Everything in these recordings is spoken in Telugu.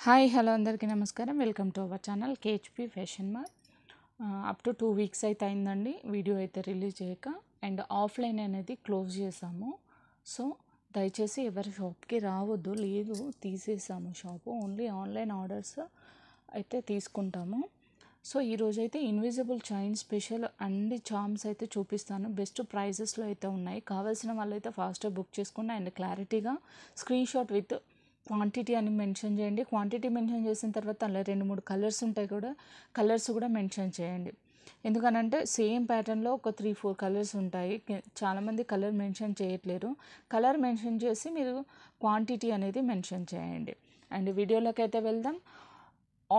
హాయ్ హలో అందరికీ నమస్కారం. Welcome to our channel కేహెచ్పి fashion mart. Up to 2 weeks అయితే అయిందండి వీడియో అయితే రిలీజ్ చేయక. అండ్ ఆఫ్లైన్ అనేది క్లోజ్ చేసాము. సో దయచేసి ఎవరి షాప్కి రావద్దు, లేదు తీసేసాము షాపు. ఓన్లీ ఆన్లైన్ ఆర్డర్స్ అయితే తీసుకుంటాము. సో ఈరోజు అయితే invisible chain special and charms అయితే చూపిస్తాను. బెస్ట్ ప్రైజెస్లో అయితే ఉన్నాయి. కావాల్సిన వాళ్ళు అయితే ఫాస్ట్గా బుక్ చేసుకోండి. అండ్ క్లారిటీగా స్క్రీన్ షాట్ విత్ క్వాంటిటీ అని మెన్షన్ చేయండి. క్వాంటిటీ మెన్షన్ చేసిన తర్వాత అలా 2-3 కలర్స్ ఉంటాయి, కలర్స్ కూడా మెన్షన్ చేయండి. ఎందుకనంటే సేమ్ ప్యాటర్న్లో ఒక 3-4 కలర్స్ ఉంటాయి. చాలామంది కలర్ మెన్షన్ చేయట్లేరు. కలర్ మెన్షన్ చేసి మీరు క్వాంటిటీ అనేది మెన్షన్ చేయండి. అండ్ వీడియోలోకి అయితే వెళ్దాం.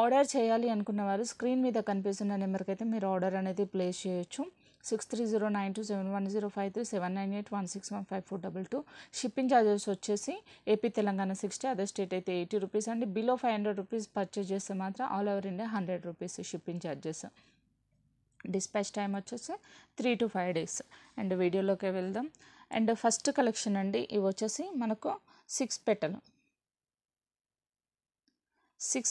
ఆర్డర్ చేయాలి అనుకున్న వారు స్క్రీన్ మీద కనిపిస్తున్న నెంబర్కి అయితే మీరు ఆర్డర్ అనేది ప్లేస్ చేయొచ్చు. 6309271053 7981615422. షిప్పింగ్ ఛార్జెస్ వచ్చేసి ఏపీ తెలంగాణ 60, అదర్ స్టేట్ అయితే 80 రూపీస్ అండి. బిలో 500 రూపీస్ పర్చేజ్ చేస్తే మాత్రం all over India 100 rupees shipping charges. Dispatch time వచ్చేసి 3 to 5 days. అండ్ వీడియోలోకి వెళ్దాం. అండ్ ఫస్ట్ కలెక్షన్ అండి, ఇవి వచ్చేసి మనకు 6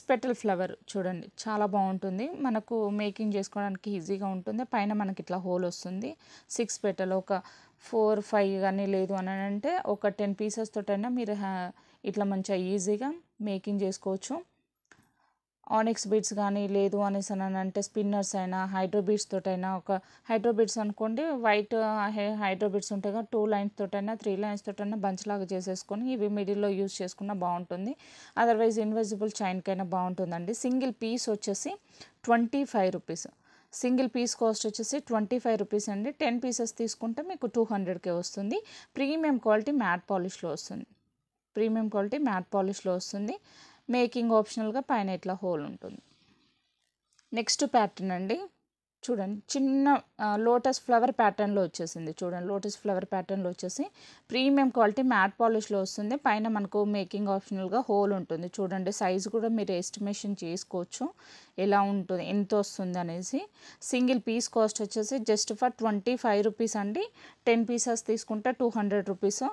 పెటల్ ఫ్లవర్ చూడండి, చాలా బాగుంటుంది. మనకు మేకింగ్ చేసుకోవడానికి ఈజీగా ఉంటుంది. పైన మనకి ఇట్లా హోల్ వస్తుంది. 6 పెటల్ ఒక 4-5 కానీ లేదు అని అంటే ఒక 10 పీసెస్ తోటైనా మీరు ఇట్లా మంచిగా ఈజీగా మేకింగ్ చేసుకోవచ్చు. ఆనిక్స్ బీడ్స్ కానీ లేదు అనేసి అని అంటే స్పిన్నర్స్ అయినా హైడ్రో బీడ్స్ తోటైనా, ఒక హైడ్రో బీడ్స్ అనుకోండి, వైట్ హైడ్రో బీడ్స్ ఉంటాయి కదా, 2 lines తోటైనా 3 lines తోటైనా బంచ్ లాగా చేసేసుకొని ఇవి మిడిల్లో యూస్ చేసుకున్న బాగుంటుంది. అదర్వైజ్ ఇన్విజిబుల్ చైన్కైనా బాగుంటుందండి. సింగిల్ పీస్ వచ్చేసి 25 రూపీస్. సింగిల్ పీస్ కాస్ట్ వచ్చేసి 25 రూపీస్ అండి. 10 పీసెస్ తీసుకుంటే మీకు 200కే వస్తుంది. ప్రీమియం క్వాలిటీ మ్యాట్ పాలిష్లో వస్తుంది. మేకింగ్ ఆప్షనల్గా పైన ఇట్లా హోల్ ఉంటుంది. నెక్స్ట్ ప్యాటర్న్ అండి, చూడండి, చిన్న లోటస్ ఫ్లవర్ ప్యాటర్న్లో వచ్చేసింది. చూడండి, లోటస్ ఫ్లవర్ ప్యాటర్న్లో వచ్చేసి ప్రీమియం క్వాలిటీ మ్యాట్ పాలిష్లో వస్తుంది. పైన మనకు మేకింగ్ ఆప్షనల్గా హోల్ ఉంటుంది. చూడండి, సైజు కూడా మీరు ఎస్టిమేషన్ చేసుకోవచ్చు ఎలా ఉంటుంది, ఎంత వస్తుంది అనేసి. సింగిల్ పీస్ కాస్ట్ వచ్చేసి జస్ట్ ఫర్ 25 రూపీస్ అండి. 10 పీసెస్ తీసుకుంటే 200 రూపీస్.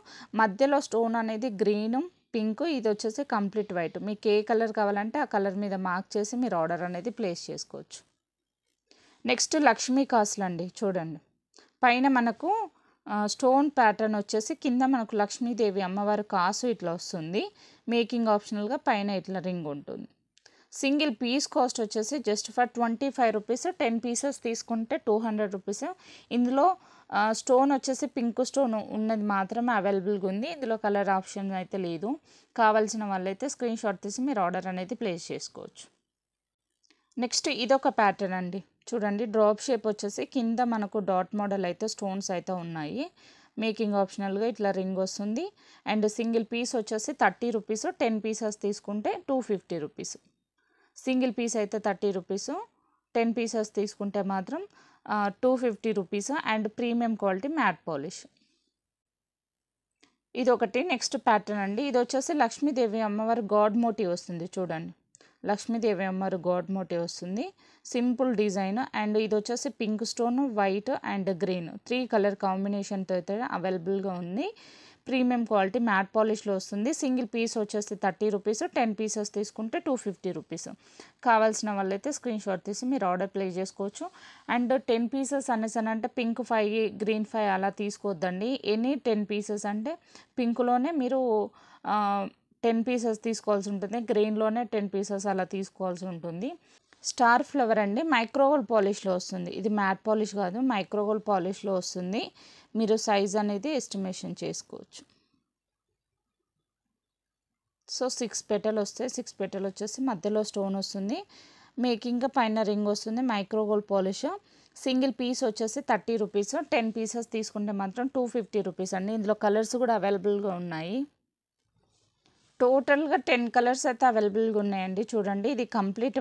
మధ్యలో స్టోన్ అనేది గ్రీన్, పింక్, ఇది వచ్చేసి కంప్లీట్ వైట్. మీకు ఏ కలర్ కావాలంటే ఆ కలర్ మీద మార్క్ చేసి మీరు ఆర్డర్ అనేది ప్లేస్ చేసుకోవచ్చు. నెక్స్ట్ లక్ష్మీ కాసులు అండి, చూడండి, పైన మనకు స్టోన్ ప్యాటర్న్ వచ్చేసి కింద మనకు లక్ష్మీదేవి అమ్మవారి కాసు ఇట్లా వస్తుంది. మేకింగ్ ఆప్షనల్గా పైన ఇట్లా రింగ్ ఉంటుంది. సింగిల్ పీస్ కాస్ట్ వచ్చేసి జస్ట్ ఫర్ 25 రూపీస్. 10 పీసెస్ తీసుకుంటే 200 రూపీస్. ఇందులో స్టోన్ వచ్చేసి పింక్ స్టోన్ ఉన్నది మాత్రమే అవైలబుల్గా ఉంది. ఇందులో కలర్ ఆప్షన్ అయితే లేదు. కావాల్సిన వాళ్ళైతే స్క్రీన్ షాట్ తీసి మీరు ఆర్డర్ అనేది ప్లేస్ చేసుకోవచ్చు. నెక్స్ట్ ఇదొక ప్యాటర్న్ అండి, చూడండి, డ్రాప్ షేప్ వచ్చేసి కింద మనకు డాట్ మోడల్ అయితే స్టోన్స్ అయితే ఉన్నాయి. మేకింగ్ ఆప్షనల్గా ఇట్లా రింగ్ వస్తుంది. అండ్ సింగిల్ పీస్ వచ్చేసి 30 రూపీస్. 10 పీసెస్ తీసుకుంటే 250 రూపీస్. సింగిల్ పీస్ అయితే 30 రూపీస్. 10 పీసెస్ తీసుకుంటే మాత్రం 250 rupees. And premium quality matte polish. ఇది ఒకటి. నెక్స్ట్ ప్యాటర్న్ అండి, ఇది వచ్చేసి లక్ష్మీదేవి అమ్మవారి గాడ్ మోటివ్ వస్తుంది. చూడండి, లక్ష్మీదేవి అమ్మవారి గాడ్ మోటివ్ వస్తుంది. Simple design. అండ్ ఇది వచ్చేసి pink stone, white and green 3 colour కాంబినేషన్తో అయితే అవైలబుల్గా ఉంది. ప్రీమియం క్వాలిటీ మ్యాట్ పాలిష్లో వస్తుంది. సింగిల్ పీస్ వచ్చేసి 30 రూపీస్. 10 పీసెస్ తీసుకుంటే 250 రూపీస్. కావాల్సిన వాళ్ళైతే స్క్రీన్ షాట్ తీసి మీరు ఆర్డర్ ప్లేస్ చేసుకోవచ్చు. అండ్ 10 పీసెస్ అనేసి అంటే పింక్ 5 గ్రీన్ 5 అలా తీసుకోవద్దండి. ఎనీ 10 పీసెస్ అంటే పింక్లోనే మీరు 10 పీసెస్ తీసుకోవాల్సి ఉంటుంది. గ్రీన్లోనే 10 పీసెస్ అలా తీసుకోవాల్సి ఉంటుంది. స్టార్ ఫ్లవర్ అండి, మైక్రోగోల్డ్ పాలిష్లో వస్తుంది. ఇది మ్యాట్ పాలిష్ కాదు, మైక్రోగోల్డ్ పాలిష్లో వస్తుంది. మీరు సైజ్ అనేది ఎస్టిమేషన్ చేసుకోవచ్చు. సో 6 పెటల్ వస్తాయి. 6 పెటల్ వచ్చేసి మధ్యలో స్టోన్ వస్తుంది. మేకింగ్ పైన రింగ్ వస్తుంది. Micro gold polish. సింగిల్ పీస్ వచ్చేసి 30 రూపీస్. 10 పీసెస్ తీసుకుంటే మాత్రం 250 రూపీస్ అండి. ఇందులో కలర్స్ కూడా అవైలబుల్గా ఉన్నాయి. టోటల్గా 10 కలర్స్ అయితే అవైలబుల్గా ఉన్నాయండి. చూడండి, ఇది కంప్లీట్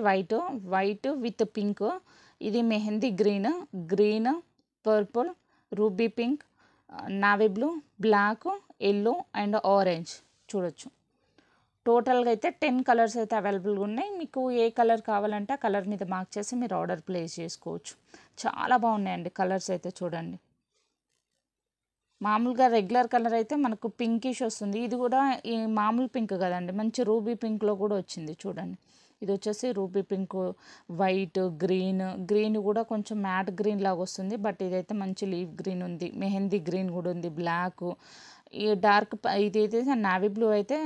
వైట్ విత్ పింక్. ఇది mehendi green, purple, ruby pink, navy blue, black, yellow and orange చూడొచ్చు. టోటల్గా అయితే 10 కలర్స్ అయితే అవైలబుల్గా ఉన్నాయి. మీకు ఏ కలర్ కావాలంటే ఆ కలర్ మీద మార్క్ చేసి మీరు ఆర్డర్ ప్లేస్ చేసుకోవచ్చు. చాలా బాగున్నాయండి కలర్స్ అయితే, చూడండి. మామూలుగా రెగ్యులర్ కలర్ అయితే మనకు పింకిష్ వస్తుంది. ఇది కూడా ఈ మామూలు పింక్ కదండి, మంచి రూబీ పింక్లో కూడా వచ్చింది చూడండి. ఇది వచ్చేసి రూబీ పింక్, వైట్, గ్రీన్ కూడా కొంచెం మ్యాట్ గ్రీన్ లాగా వస్తుంది. బట్ ఇదైతే మంచి లీఫ్ గ్రీన్ ఉంది, మెహందీ గ్రీన్ కూడా ఉంది, బ్లాక్. ఈ డార్క్ ఇదైతే నావీ బ్లూ అయితే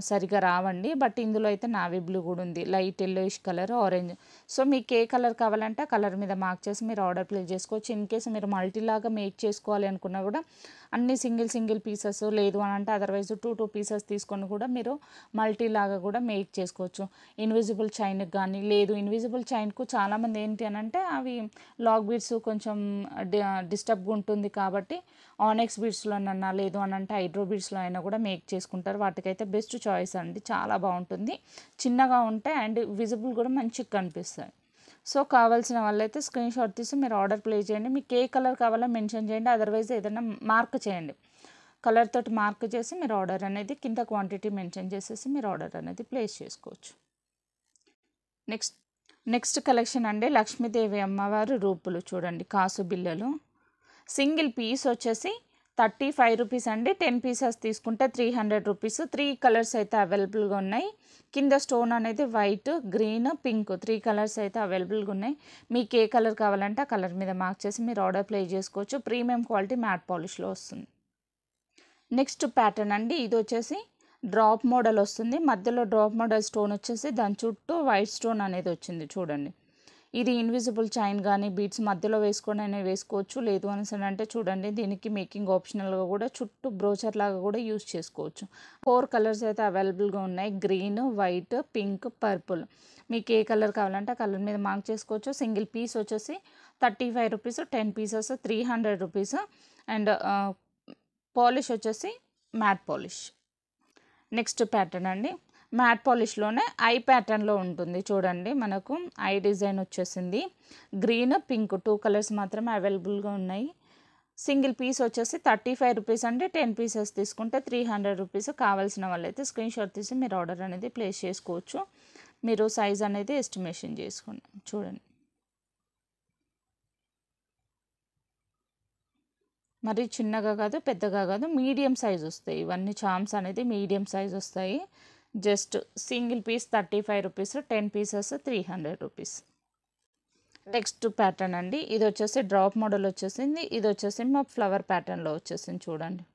సరిగా రావండి. బట్ ఇందులో అయితే నావీ బ్లూ కూడా ఉంది, light yellowish colour, orange. So మీకు ఏ కలర్ కావాలంటే ఆ కలర్ మీద మార్క్ చేసి మీరు ఆర్డర్ ప్లేస్ చేసుకోవచ్చు. ఇన్ కేసు మీరు మల్టీలాగా మేక్ చేసుకోవాలి అనుకున్నా కూడా అన్ని సింగిల్ పీసెస్ లేదు అని అంటే అదర్వైజ్ 2 పీసెస్ తీసుకొని కూడా మీరు మల్టీలాగా కూడా మేక్ చేసుకోవచ్చు. ఇన్విజిబుల్ చైన్కి కానీ లేదు, ఇన్విజిబుల్ చైన్కు చాలామంది ఏంటి అని అంటే అవి లాక్ బీడ్స్ కొంచెం డిస్టర్బ్గా ఉంటుంది కాబట్టి ఆనెక్స్ బీడ్స్లోనన్నా లేదు అని అంటే హైడ్రో బీడ్స్లో అయినా కూడా మేక్ చేసుకుంటారు. వాటికైతే బెస్ట్ చాయిస్ అండి, చాలా బాగుంటుంది. చిన్నగా ఉంటాయి అండ్ విజిబుల్ కూడా మంచిగా కనిపిస్తాయి. సో కావాల్సిన వాళ్ళైతే స్క్రీన్ షాట్ తీసి మీరు ఆర్డర్ ప్లేస్ చేయండి. మీకు ఏ కలర్ కావాలో మెన్షన్ చేయండి, అదర్వైజ్ ఏదైనా మార్క్ చేయండి. కలర్ తోటి మార్క్ చేసి మీరు ఆర్డర్ అనేది కింద క్వాంటిటీ మెన్షన్ చేసేసి మీరు ఆర్డర్ అనేది ప్లేస్ చేసుకోవచ్చు. నెక్స్ట్ కలెక్షన్ అండి, లక్ష్మీదేవి అమ్మవారు రూపులు చూడండి, కాసు బిళ్ళలు. సింగిల్ పీస్ వచ్చేసి 35 రూపీస్ అండి. 10 పీసెస్ తీసుకుంటే 300 రూపీస్. 3 కలర్స్ అయితే అవైలబుల్గా ఉన్నాయి. కింద స్టోన్ అనేది వైట్, గ్రీన్, పింక్ 3 కలర్స్ అయితే అవైలబుల్గా ఉన్నాయి. మీకు ఏ కలర్ కావాలంటే ఆ కలర్ మీద మార్క్ చేసి మీరు ఆర్డర్ ప్లేస్ చేసుకోవచ్చు. ప్రీమియం క్వాలిటీ మ్యాట్ పాలిష్లో వస్తుంది. నెక్స్ట్ ప్యాటర్న్ అండి, ఇది వచ్చేసి డ్రాప్ మోడల్ వస్తుంది. మధ్యలో డ్రాప్ మోడల్ స్టోన్ వచ్చేసి దాని చుట్టూ వైట్ స్టోన్ అనేది వచ్చింది చూడండి. ఇది ఇన్విజిబుల్ చైన్ కానీ బీడ్స్ మధ్యలో వేసుకొని అయినా వేసుకోవచ్చు. లేదు అనేసి అంటే చూడండి, దీనికి మేకింగ్ ఆప్షనల్గా కూడా చుట్టూ బ్రోచర్ లాగా కూడా యూస్ చేసుకోవచ్చు. 4 కలర్స్ అయితే అవైలబుల్గా ఉన్నాయి, గ్రీన్, వైట్, పింక్, పర్పుల్. మీకు ఏ కలర్ కావాలంటే ఆ కలర్ మీద మార్క్ చేసుకోవచ్చు. సింగిల్ పీస్ వచ్చేసి 35 rupees, 10 pieces 300 rupees. And polish వచ్చేసి మ్యాట్ పాలిష్. నెక్స్ట్ ప్యాటర్న్ అండి, మ్యాట్ పాలిష్లోనే ఐ ప్యాటర్న్లో ఉంటుంది చూడండి. మనకు ఐ డిజైన్ వచ్చేసింది. గ్రీన్, పింక్ 2 కలర్స్ మాత్రమే అవైలబుల్గా ఉన్నాయి. సింగిల్ పీస్ వచ్చేసి 35 రూపీస్ అండి. 10 పీసెస్ తీసుకుంటే 300 రూపీస్. కావాల్సిన వాళ్ళైతే స్క్రీన్ షాట్ తీసి మీరు ఆర్డర్ అనేది ప్లేస్ చేసుకోవచ్చు. మీరు సైజ్ అనేది ఎస్టిమేషన్ చేసుకోండి. చూడండి, మరి చిన్నగా కాదు పెద్దగా కాదు, మీడియం సైజ్ వస్తాయి. ఇవన్నీ చామ్స్ అనేది మీడియం సైజ్ వస్తాయి. Just single piece 35 rupees, 10 pieces 300 rupees. Next pattern అండి, ఇది వచ్చేసి డ్రాప్ మోడల్ వచ్చేసింది. ఇది వచ్చేసి మా ఫ్లవర్ ప్యాటర్న్లో వచ్చేసింది చూడండి.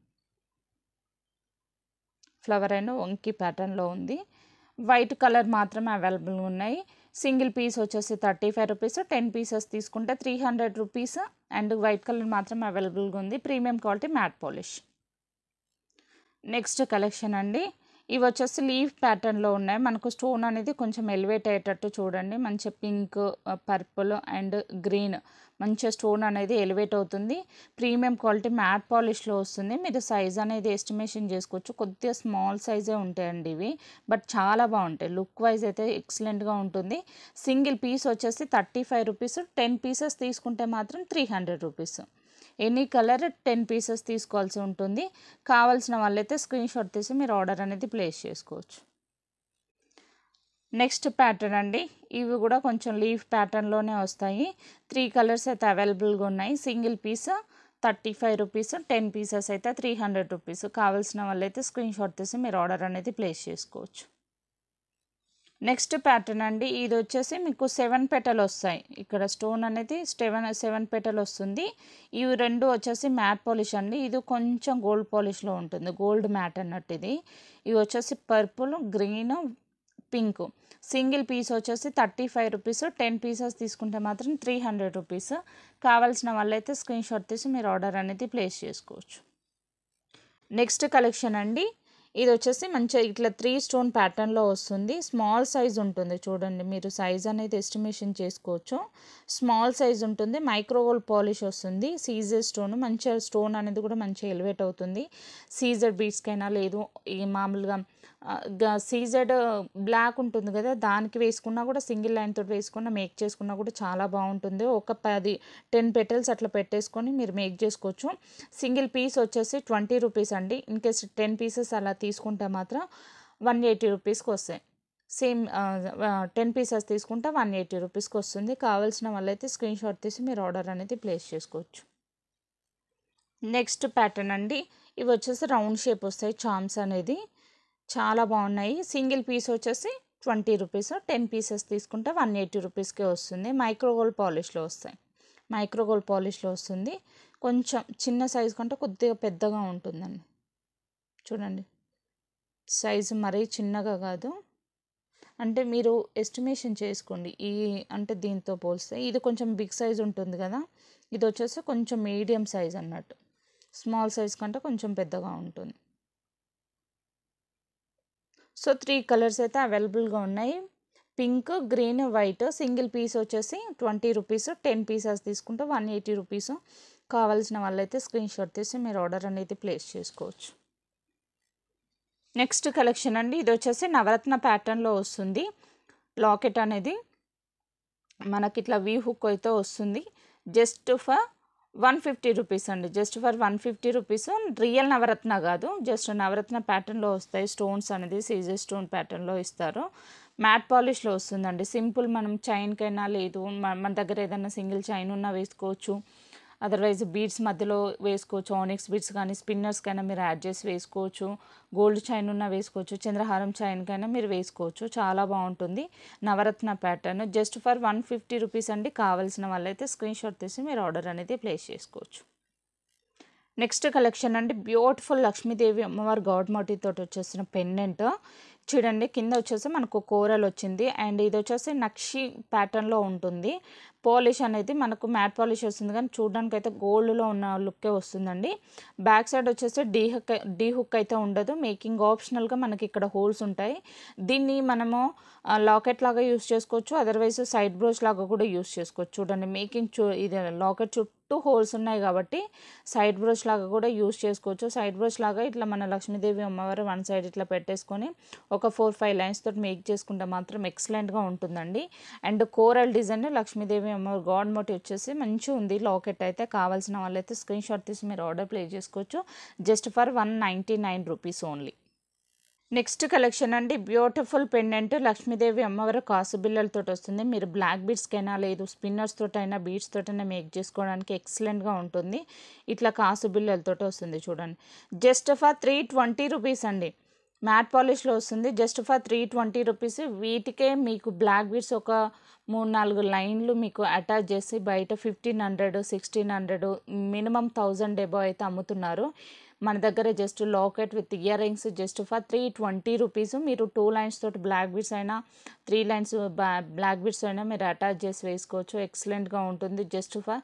ఫ్లవర్ అయిన వంకీ ప్యాటర్న్లో ఉంది. వైట్ కలర్ మాత్రమే అవైలబుల్గా ఉన్నాయి. సింగిల్ పీస్ వచ్చేసి 35 రూపీస్, 10 పీసెస్ తీసుకుంటే 300 రూపీస్. అండ్ వైట్ కలర్ మాత్రమే అవైలబుల్గా ఉంది. Premium quality matte polish. Next collection అండి, ఇవి వచ్చేసి లీఫ్ ప్యాటర్న్లో ఉన్నాయి. మనకు స్టోన్ అనేది కొంచెం ఎలివేట్ అయ్యేటట్టు చూడండి. మంచి పింక్, పర్పుల్ అండ్ గ్రీన్ మంచిగా స్టోన్ అనేది ఎలివేట్ అవుతుంది. ప్రీమియం క్వాలిటీ మ్యాట్ పాలిష్లో వస్తుంది. మీరు సైజ్ అనేది ఎస్టిమేషన్ చేసుకోవచ్చు. కొద్దిగా స్మాల్ సైజే ఉంటాయండి ఇవి, బట్ చాలా బాగుంటాయి. లుక్ వైజ్ అయితే ఎక్సలెంట్గా ఉంటుంది. సింగిల్ పీస్ వచ్చేసి 35 రూపీస్. 10 పీసెస్ తీసుకుంటే మాత్రం 300 రూపీస్. ఎనీ కలర్ 10 పీసెస్ తీసుకోవాల్సి ఉంటుంది. కావాల్సిన వాళ్ళైతే స్క్రీన్ షాట్ తీసి మీరు ఆర్డర్ అనేది ప్లేస్ చేసుకోవచ్చు. నెక్స్ట్ ప్యాటర్న్ అండి, ఇవి కూడా కొంచెం లీఫ్ ప్యాటర్న్లోనే వస్తాయి. 3 కలర్స్ అయితే అవైలబుల్గా ఉన్నాయి. సింగిల్ పీస్ 35 రూపీస్, 10 పీసెస్ అయితే 300 రూపీస్. కావాల్సిన వాళ్ళైతే స్క్రీన్ షాట్ తీసి మీరు ఆర్డర్ అనేది ప్లేస్ చేసుకోవచ్చు. నెక్స్ట్ ప్యాటర్న్ అండి, ఇది వచ్చేసి మీకు 7 పెటల్ వస్తాయి. ఇక్కడ స్టోన్ అనేది 7 పెటల్ వస్తుంది. ఇవి రెండు వచ్చేసి మ్యాట్ పాలిష్ అండి. ఇది కొంచెం గోల్డ్ పాలిష్లో ఉంటుంది, గోల్డ్ మ్యాట్ అన్నట్టు ఇది. ఇవి వచ్చేసి purple, green, pink. Single piece వచ్చేసి 35 రూపీస్. 10 పీసెస్ తీసుకుంటే మాత్రం 300 రూపీస్. కావాల్సిన వాళ్ళైతే స్క్రీన్ షాట్ తీసి మీరు ఆర్డర్ అనేది ప్లేస్ చేసుకోవచ్చు. నెక్స్ట్ కలెక్షన్ అండి, ఇది వచ్చేసి మంచిగా ఇట్లా 3 స్టోన్ ప్యాటర్న్లో వస్తుంది. స్మాల్ సైజ్ ఉంటుంది చూడండి, మీరు సైజ్ అనేది ఎస్టిమేషన్ చేసుకోవచ్చు. స్మాల్ సైజ్ ఉంటుంది. మైక్రోవోల్ పాలిష్ వస్తుంది. సీజెడ్ స్టోన్, మంచిగా స్టోన్ అనేది కూడా మంచిగా ఎలివేట్ అవుతుంది. సీజెడ్ బీడ్స్కైనా లేదు ఈ మామూలుగా సీజెడ్ బ్లాక్ ఉంటుంది కదా, దానికి వేసుకున్నా కూడా సింగిల్ లైన్ తోటి వేసుకున్నా మేక్ చేసుకున్నా కూడా చాలా బాగుంటుంది. ఒక 10 పెటల్స్ అట్లా పెట్టేసుకొని మీరు మేక్ చేసుకోవచ్చు. సింగిల్ పీస్ వచ్చేసి 20 రూపీస్ అండి. ఇన్ కేస్ 10 పీసెస్ అలా తీసుకుంటే మాత్రం 180 రూపీస్కి వస్తాయి. సేమ్ 10 పీసెస్ తీసుకుంటే 180 రూపీస్కి వస్తుంది. కావాల్సిన వాళ్ళైతే స్క్రీన్ షాట్ తీసి మీరు ఆర్డర్ అనేది ప్లేస్ చేసుకోవచ్చు. నెక్స్ట్ ప్యాటర్న్ అండి, ఇవి వచ్చేసి రౌండ్ షేప్ వస్తాయి చామ్స్ అనేది, చాలా బాగున్నాయి. సింగిల్ పీస్ వచ్చేసి 20 రూపీస్, 10 పీసెస్ తీసుకుంటే 180 రూపీస్కే వస్తుంది. మైక్రోగోల్డ్ పాలిష్లో వస్తాయి, మైక్రోగోల్డ్ పాలిష్లో వస్తుంది. కొంచెం చిన్న సైజు కంటే కొద్దిగా పెద్దగా ఉంటుందండి. చూడండి సైజు మరీ చిన్నగా కాదు, అంటే మీరు ఎస్టిమేషన్ చేసుకోండి. ఈ అంటే దీంతో పోలిస్తే ఇది కొంచెం బిగ్ సైజ్ ఉంటుంది కదా, ఇది వచ్చేసి కొంచెం మీడియం సైజ్ అన్నట్టు, స్మాల్ సైజ్ కంటే కొంచెం పెద్దగా ఉంటుంది. సో 3 కలర్స్ అయితే అవైలబుల్గా ఉన్నాయి, pink, green, white. Single piece వచ్చేసి 20 రూపీస్, 10 పీసెస్ తీసుకుంటే 180 రూపీస్. కావాల్సిన వాళ్ళైతే స్క్రీన్ షాట్ తీసి మీరు ఆర్డర్ అనేది ప్లేస్ చేసుకోవచ్చు. నెక్స్ట్ కలెక్షన్ అండి, ఇది వచ్చేసి నవరత్న ప్యాటర్న్లో వస్తుంది. లాకెట్ అనేది మనకి ఇట్లా వీ హుక్ అయితే వస్తుంది. జస్ట్ ఫర్ 150 రూపీస్ అండి, జస్ట్ ఫర్ 150 రూపీస్. రియల్ నవరత్న కాదు, జస్ట్ నవరత్న ప్యాటర్న్లో వస్తాయి. స్టోన్స్ అనేది సీజర్ స్టోన్ ప్యాటర్న్లో ఇస్తారు. మ్యాట్ పాలిష్లో వస్తుందండి. సింపుల్ మనం చైన్కైనా, లేదు మన దగ్గర ఏదైనా సింగిల్ చైన్ ఉన్నా వేసుకోవచ్చు, అదర్వైజ్ బీడ్స్ మధ్యలో వేసుకోవచ్చు. ఆనిక్స్ బీడ్స్ కానీ స్పిన్నర్స్కైనా మీరు యాడ్ చేసి వేసుకోవచ్చు. గోల్డ్ చైన్ ఉన్నా వేసుకోవచ్చు, చంద్రహారం చైన్కైనా మీరు వేసుకోవచ్చు. చాలా బాగుంటుంది నవరత్న ప్యాటర్న్. జస్ట్ ఫర్ 150 రూపీస్ అండి. కావాల్సిన వాళ్ళైతే స్క్రీన్ షాట్ తీసి మీరు ఆర్డర్ అనేది ప్లేస్ చేసుకోవచ్చు. నెక్స్ట్ కలెక్షన్ అండి, బ్యూటిఫుల్ లక్ష్మీదేవి అమ్మవారి గాడ్ మోటివ్ తోటి వచ్చేసిన పెండెంట్. చూడండి కింద వచ్చేసి మనకు కోరల్ వచ్చింది, అండ్ ఇది వచ్చేసి నక్షి ప్యాటర్న్లో ఉంటుంది. పాలిష్ అనేది మనకు మ్యాట్ పాలిష్ వస్తుంది, కానీ చూడడానికి అయితే గోల్డ్లో ఉన్న లుక్కే వస్తుందండి. బ్యాక్ సైడ్ వచ్చేసి డీ హుక్ అయితే ఉండదు, మేకింగ్ ఆప్షనల్గా మనకి ఇక్కడ హోల్స్ ఉంటాయి. దీన్ని మనము లాకెట్ లాగా యూస్ చేసుకోవచ్చు, అదర్వైజ్ సైడ్ బ్రోచ్ లాగా కూడా యూస్ చేసుకోవచ్చు. చూడండి మేకింగ్ ఇది లాకెట్ చుట్టూ హోల్స్ ఉన్నాయి కాబట్టి సైడ్ బ్రోచ్ లాగా కూడా యూస్ చేసుకోవచ్చు. సైడ్ బ్రోచ్ లాగా ఇట్లా మన లక్ష్మీదేవి అమ్మవారు వన్ సైడ్ ఇట్లా పెట్టేసుకొని ఒక 4-5 లైన్స్ తోటి మేక్ చేసుకుంటే మాత్రం ఎక్సలెంట్గా ఉంటుందండి. అండ్ కోరల్ డిజైన్ లక్ష్మీదేవి అమ్మవారు గాడ్ మోటివ్ వచ్చేసి మంచిగా ఉంది. లాకెట్ అయితే కావాల్సిన వాళ్ళైతే స్క్రీన్ షాట్ తీసి మీరు ఆర్డర్ ప్లేస్ చేసుకోవచ్చు. Just for 199 rupees only. Next collection అండి, బ్యూటిఫుల్ పెండెంట్ లక్ష్మీదేవి అమ్మవారి కాసు బిళ్ళలతో వస్తుంది. మీరు బ్లాక్ బీడ్స్కైనా, లేదు స్పిన్నర్స్ తోటైనా, బీడ్స్ తోటైనా మేక్ చేసుకోవడానికి ఎక్సలెంట్గా ఉంటుంది. ఇట్లా కాసు బిళ్ళలతో వస్తుంది. చూడండి జస్ట్ ఫర్ 320 రూపీస్ అండి. మ్యాట్ పాలిష్లో వస్తుంది. Just for 320 rupees. వీటికే మీకు బ్లాక్ బీడ్స్ ఒక 3-4 లైన్లు మీకు అటాచ్ చేసి బయట 1500, 1600, మినిమం 1000 ఎబో అయితే అమ్ముతున్నారు. మన దగ్గర just locket with ear rings just for 320 rupees. మీరు 2 లైన్స్ తోటి బ్లాక్ బీడ్స్ అయినా, 3 లైన్స్ బ్లాక్ బీడ్స్ అయినా మీరు అటాచ్ చేసి వేసుకోవచ్చు. ఎక్సలెంట్గా ఉంటుంది. జస్ట్ ఫర్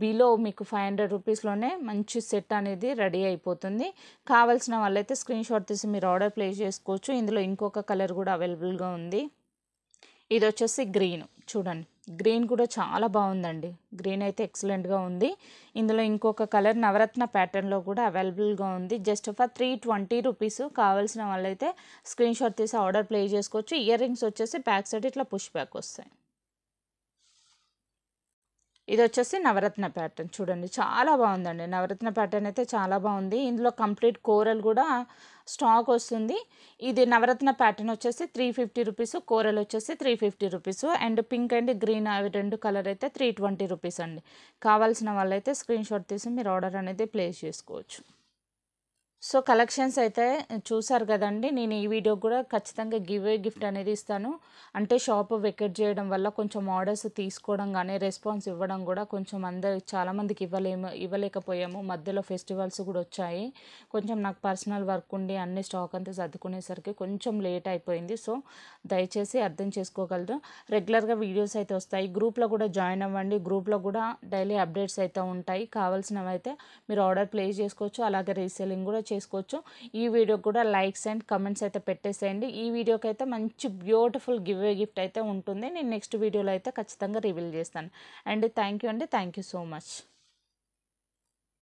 బిలో మీకు 500 రూపీస్లోనే మంచి సెట్ అనేది రెడీ అయిపోతుంది. కావాల్సిన వాళ్ళైతే స్క్రీన్ షాట్ తీసి మీరు ఆర్డర్ ప్లేస్ చేసుకోవచ్చు. ఇందులో ఇంకొక కలర్ కూడా అవైలబుల్గా ఉంది. ఇది వచ్చేసి గ్రీన్. చూడండి గ్రీన్ కూడా చాలా బాగుందండి, గ్రీన్ అయితే ఎక్సలెంట్గా ఉంది. ఇందులో ఇంకొక కలర్ నవరత్న ప్యాటర్న్లో కూడా అవైలబుల్గా ఉంది. Just for 320 rupees. కావాల్సిన వాళ్ళైతే స్క్రీన్ షాట్ తీసి ఆర్డర్ ప్లేస్ చేసుకోవచ్చు. ఇయర్ రింగ్స్ వచ్చేసి బ్యాక్ సైడ్ ఇట్లా పుష్ బ్యాక్ వస్తాయి. ఇది వచ్చేసి నవరత్న ప్యాటర్న్. చూడండి చాలా బాగుందండి, నవరత్న ప్యాటర్న్ అయితే చాలా బాగుంది. ఇందులో కంప్లీట్ కోరల్ కూడా స్టాక్ వస్తుంది. ఇది నవరత్న ప్యాటర్న్ వచ్చేసి 350 రూపీస్, కోరల్ వచ్చేసి 350 rupees, and pink and green అవి 2 కలర్ అయితే 320 రూపీస్ అండి. కావాల్సిన వాళ్ళైతే స్క్రీన్ షాట్ తీసి మీరు ఆర్డర్ అనేది ప్లేస్ చేసుకోవచ్చు. సో కలెక్షన్స్ అయితే చూసారు కదండి. నేను ఈ వీడియో కూడా ఖచ్చితంగా గిఫ్ట్ అనేది ఇస్తాను. అంటే షాప్ వెకెట్ చేయడం వల్ల కొంచెం ఆర్డర్స్ తీసుకోవడం కానీ, రెస్పాన్స్ ఇవ్వడం కూడా కొంచెం చాలామందికి ఇవ్వలేకపోయాము. మధ్యలో ఫెస్టివల్స్ కూడా వచ్చాయి. కొంచెం నాకు పర్సనల్ వర్క్ ఉండి అన్ని స్టాక్ అంతా సర్దుకునేసరికి కొంచెం లేట్ అయిపోయింది. సో దయచేసి అర్థం చేసుకోగలరు. రెగ్యులర్గా వీడియోస్ అయితే వస్తాయి. గ్రూప్లో కూడా జాయిన్ అవ్వండి. గ్రూప్లో కూడా డైలీ అప్డేట్స్ అయితే ఉంటాయి. కావాల్సినవి అయితే మీరు ఆర్డర్ ప్లేస్ చేసుకోవచ్చు. అలాగే రీసేలింగ్ కూడా చేసుకోవచ్చు. ఈ వీడియో కూడా లైక్స్ అండ్ కమెంట్స్ అయితే పెట్టేసేయండి. ఈ వీడియోకి అయితే మంచి బ్యూటిఫుల్ గిఫ్ట్ అయితే ఉంటుంది. నేను నెక్స్ట్ వీడియోలో అయితే ఖచ్చితంగా రివీల్ చేస్తాను. అండ్ థ్యాంక్ యూ అండి, థ్యాంక్ యూ సో మచ్.